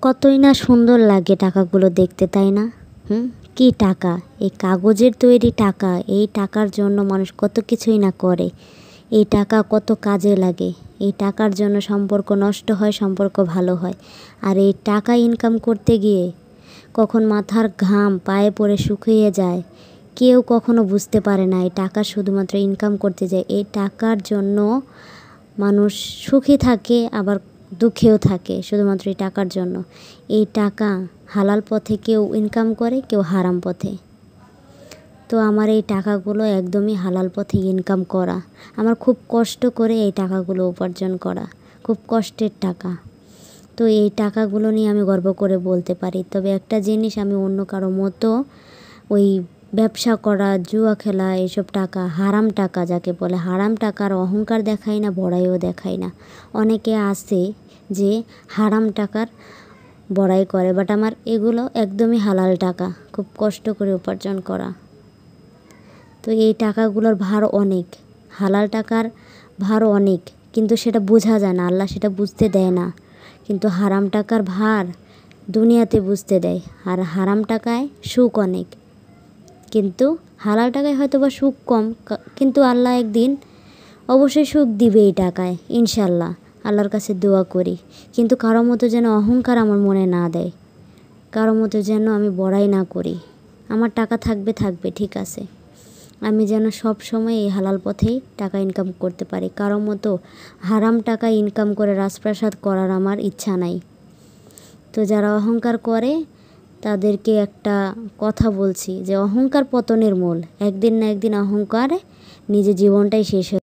কতই না সুন্দর লাগে টাকাগুলো দেখতে, তাই না? কি টাকা! এই কাগজের তৈরি টাকা, এই টাকার জন্য মানুষ কত কিছুই না করে। এই টাকা কত কাজে লাগে। এই টাকার জন্য সম্পর্ক নষ্ট হয়, সম্পর্ক ভালো হয়। আর এই টাকা ইনকাম করতে গিয়ে কখন মাথার ঘাম পায়ে পড়ে শুকিয়ে যায়, কেউ কখনো বুঝতে পারে না। এই টাকা শুধুমাত্র ইনকাম করতে যায়। এই টাকার জন্য মানুষ সুখী থাকে, আবার দুঃখেও থাকে, শুধুমাত্র এই টাকার জন্য। এই টাকা হালাল পথে কেউ ইনকাম করে, কেউ হারাম পথে। তো আমার এই টাকাগুলো একদমই হালাল পথে ইনকাম করা। আমার খুব কষ্ট করে এই টাকাগুলো উপার্জন করা, খুব কষ্টের টাকা। তো এই টাকাগুলো নিয়ে আমি গর্ব করে বলতে পারি। তবে একটা জিনিস, আমি অন্য কারো মতো ওই ব্যবসা করা, জুয়া খেলা, এইসব টাকা, হারাম টাকা যাকে বলে, হারাম টাকার অহংকার দেখাই না, বড়াইও দেখাই না। অনেকে আছে যে হারাম টাকার বড়াই করে, বাট আমার এগুলো একদমই হালাল টাকা, খুব কষ্ট করে উপার্জন করা। তো এই টাকাগুলোর ভার অনেক, হালাল টাকার ভার অনেক, কিন্তু সেটা বোঝা যায় না, আল্লাহ সেটা বুঝতে দেয় না। কিন্তু হারাম টাকার ভার দুনিয়াতে বুঝতে দেয়। আর হারাম টাকায় সুখ অনেক, কিন্তু হালাল টাকায় হয়তো বা সুখ কম, কিন্তু আল্লাহ একদিন অবশ্যই সুখ দিবে এই টাকায়, ইনশাল্লাহ। আল্লাহর কাছে দোয়া করি। কিন্তু কারো মতো যেন অহংকার আমার মনে না দেয়, কারো মতো যেন আমি বড়াই না করি। আমার টাকা থাকবে থাকবে, ঠিক আছে, আমি যেন সব সময় এই হালাল পথেই টাকা ইনকাম করতে পারি। কারো মতো হারাম টাকা ইনকাম করে রাজপ্রাসাদ করার আমার ইচ্ছা নাই। তো যারা অহংকার করে তাদেরকে একটা কথা বলছি, যে অহংকার পতনের মূল। একদিন না একদিন অহংকারে নিজের জীবনটাই শেষ